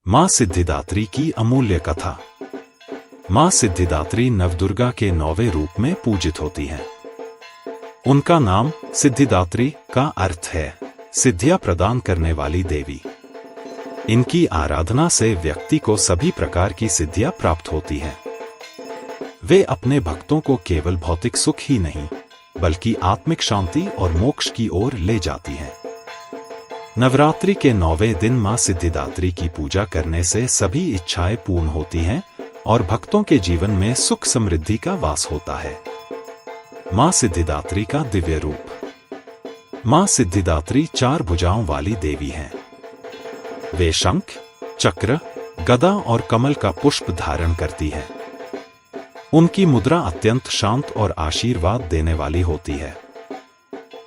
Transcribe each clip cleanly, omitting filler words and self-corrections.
मां सिद्धिदात्री की अमूल्य कथा। मां सिद्धिदात्री नवदुर्गा के 9वें रूप में पूजित होती हैं। उनका नाम सिद्धिदात्री का अर्थ है सिद्धियां प्रदान करने वाली देवी। इनकी आराधना से व्यक्ति को सभी प्रकार की सिद्धियां प्राप्त होती हैं। वे अपने भक्तों को केवल भौतिक सुख ही नहीं बल्कि आत्मिक शांति और मोक्ष की ओर ले जाती हैं। नवरात्रि के 9वें दिन मां सिद्धिदात्री की पूजा करने से सभी इच्छाएं पूर्ण होती हैं और भक्तों के जीवन में सुख समृद्धि का वास होता है। मां सिद्धिदात्री का दिव्य रूप। मां सिद्धिदात्री 4 भुजाओं वाली देवी हैं। वे शंख, चक्र, गदा और कमल का पुष्प धारण करती हैं। उनकी मुद्रा अत्यंत शांत और आशीर्वाद देने वाली होती है।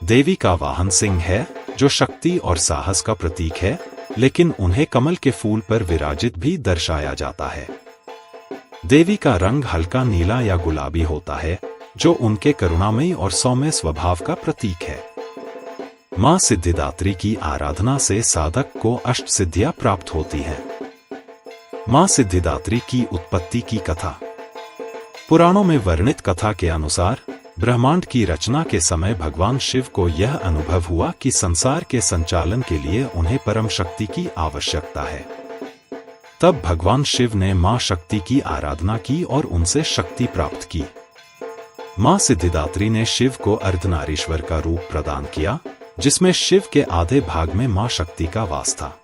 देवी का वाहन सिंह है जो शक्ति और साहस का प्रतीक है, लेकिन उन्हें कमल के फूल पर विराजित भी दर्शाया जाता है। देवी का रंग हल्का नीला या गुलाबी होता है जो उनके करुणामयी और सौम्य स्वभाव का प्रतीक है। मां सिद्धिदात्री की आराधना से साधक को अष्ट सिद्धियां प्राप्त होती हैं। मां सिद्धिदात्री की उत्पत्ति की कथा। पुराणों में वर्णित कथा के अनुसार ब्रह्मांड की रचना के समय भगवान शिव को यह अनुभव हुआ कि संसार के संचालन के लिए उन्हें परम शक्ति की आवश्यकता है। तब भगवान शिव ने मां शक्ति की आराधना की और उनसे शक्ति प्राप्त की। मां सिद्धिदात्री ने शिव को अर्धनारीश्वर का रूप प्रदान किया, जिसमें शिव के आधे भाग में मां शक्ति का वास था।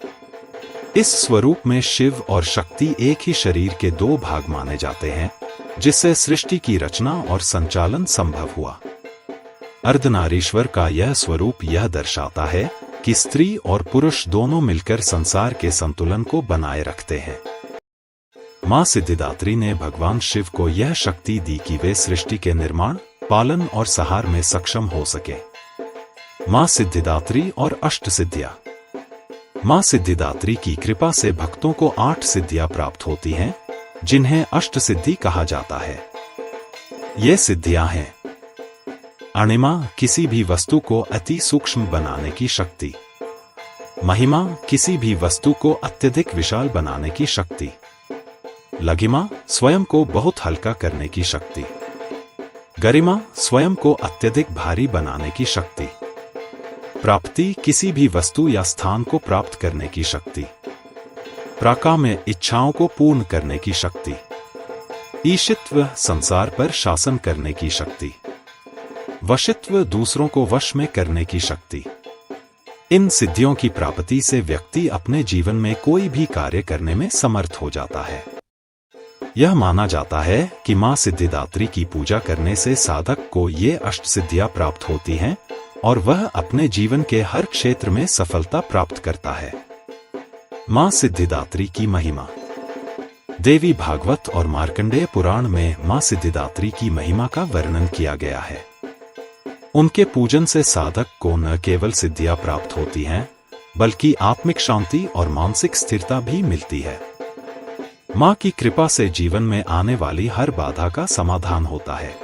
इस स्वरूप में शिव और शक्ति एक ही शरीर के 2 भाग माने जाते हैं, जिससे सृष्टि की रचना और संचालन संभव हुआ। अर्धनारीश्वर का यह स्वरूप यह दर्शाता है कि स्त्री और पुरुष दोनों मिलकर संसार के संतुलन को बनाए रखते हैं। मां सिद्धिदात्री ने भगवान शिव को यह शक्ति दी कि वे सृष्टि के निर्माण, पालन और संहार में सक्षम हो सके। मां सिद्धिदात्री और अष्ट सिद्धियां। मां सिद्धिदात्री की कृपा से भक्तों को 8 सिद्धियां प्राप्त होती हैं, जिन्हें अष्ट सिद्धि कहा जाता है। ये सिद्धियां हैं: अणिमा, किसी भी वस्तु को अति सूक्ष्म बनाने की शक्ति। महिमा, किसी भी वस्तु को अत्यधिक विशाल बनाने की शक्ति। लघिमा, स्वयं को बहुत हल्का करने की शक्ति। गरिमा, स्वयं को अत्यधिक भारी बनाने की शक्ति। प्राप्ति, किसी भी वस्तु या स्थान को प्राप्त करने की शक्ति। प्राकाम्य, इच्छाओं को पूर्ण करने की शक्ति। ईशित्व, संसार पर शासन करने की शक्ति। वशित्व, दूसरों को वश में करने की शक्ति। इन सिद्धियों की प्राप्ति से व्यक्ति अपने जीवन में कोई भी कार्य करने में समर्थ हो जाता है। यह माना जाता है कि मां सिद्धिदात्री की पूजा करने से साधक को ये अष्ट सिद्धियां प्राप्त होती हैं और वह अपने जीवन के हर क्षेत्र में सफलता प्राप्त करता है। मां सिद्धिदात्री की महिमा। देवी भागवत और मार्कंडेय पुराण में मां सिद्धिदात्री की महिमा का वर्णन किया गया है। उनके पूजन से साधक को न केवल सिद्धियां प्राप्त होती हैं, बल्कि आत्मिक शांति और मानसिक स्थिरता भी मिलती है। मां की कृपा से जीवन में आने वाली हर बाधा का समाधान होता है।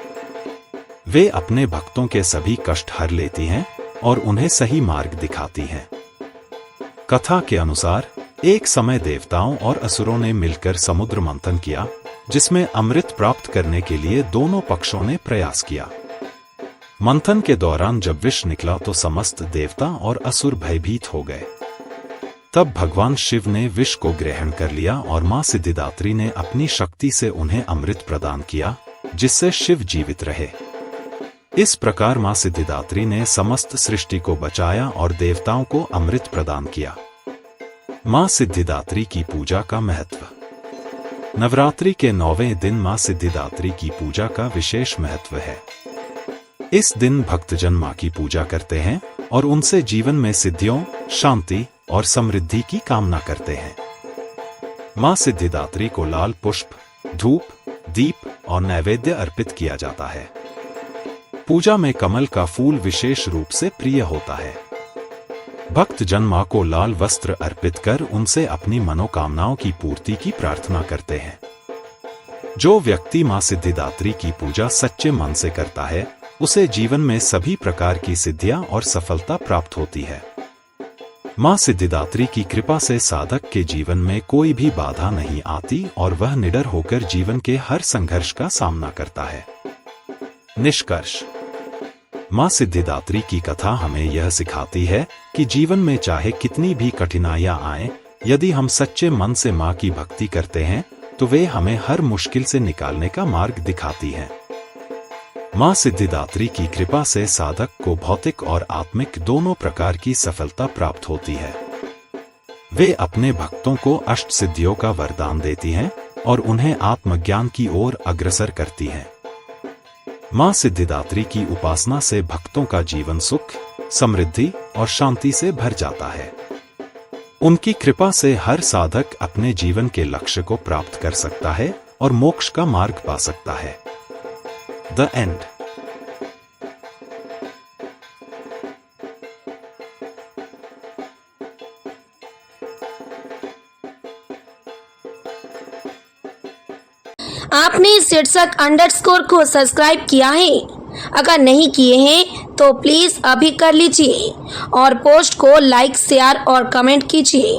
वे अपने भक्तों के सभी कष्ट हर लेती हैं और उन्हें सही मार्ग दिखाती हैं। कथा के अनुसार एक समय देवताओं और असुरों ने मिलकर समुद्र मंथन किया, जिसमें अमृत प्राप्त करने के लिए दोनों पक्षों ने प्रयास किया। मंथन के दौरान जब विष निकला तो समस्त देवता और असुर भयभीत हो गए। तब भगवान शिव ने विष को ग्रहण कर लिया और मां सिद्धिदात्री ने अपनी शक्ति से उन्हें अमृत प्रदान किया, जिससे शिव जीवित रहे। इस प्रकार मां सिद्धिदात्री ने समस्त सृष्टि को बचाया और देवताओं को अमृत प्रदान किया। मां सिद्धिदात्री की पूजा का महत्व। नवरात्रि के 9वें दिन मां सिद्धिदात्री की पूजा का विशेष महत्व है। इस दिन भक्तजन मां की पूजा करते हैं और उनसे जीवन में सिद्धियों, शांति और समृद्धि की कामना करते हैं। मां सिद्धिदात्री को लाल पुष्प, धूप, दीप और नैवेद्य अर्पित किया जाता है। पूजा में कमल का फूल विशेष रूप से प्रिय होता है। भक्त जन मां को लाल वस्त्र अर्पित कर उनसे अपनी मनोकामनाओं की पूर्ति की प्रार्थना करते हैं। जो व्यक्ति मां सिद्धिदात्री की पूजा सच्चे मन से करता है, उसे जीवन में सभी प्रकार की सिद्धियां और सफलता प्राप्त होती है। मां सिद्धिदात्री की कृपा से साधक के जीवन में कोई भी बाधा नहीं आती और वह निडर होकर जीवन के हर संघर्ष का सामना करता है। निष्कर्ष, मां सिद्धिदात्री की कथा हमें यह सिखाती है कि जीवन में चाहे कितनी भी कठिनाइयां आएं, यदि हम सच्चे मन से मां की भक्ति करते हैं तो वे हमें हर मुश्किल से निकालने का मार्ग दिखाती हैं। मां सिद्धिदात्री की कृपा से साधक को भौतिक और आत्मिक दोनों प्रकार की सफलता प्राप्त होती है। वे अपने भक्तों को अष्ट सिद्धियों का वरदान देती हैं और उन्हें आत्मज्ञान की ओर अग्रसर करती हैं। मां सिद्धिदात्री की उपासना से भक्तों का जीवन सुख, समृद्धि और शांति से भर जाता है। उनकी कृपा से हर साधक अपने जीवन के लक्ष्य को प्राप्त कर सकता है और मोक्ष का मार्ग पा सकता है। The end. आपने शीर्षक अंडरस्कोर को सब्सक्राइब किया है? अगर नहीं किए हैं तो प्लीज अभी कर लीजिए और पोस्ट को लाइक, शेयर और कमेंट कीजिए।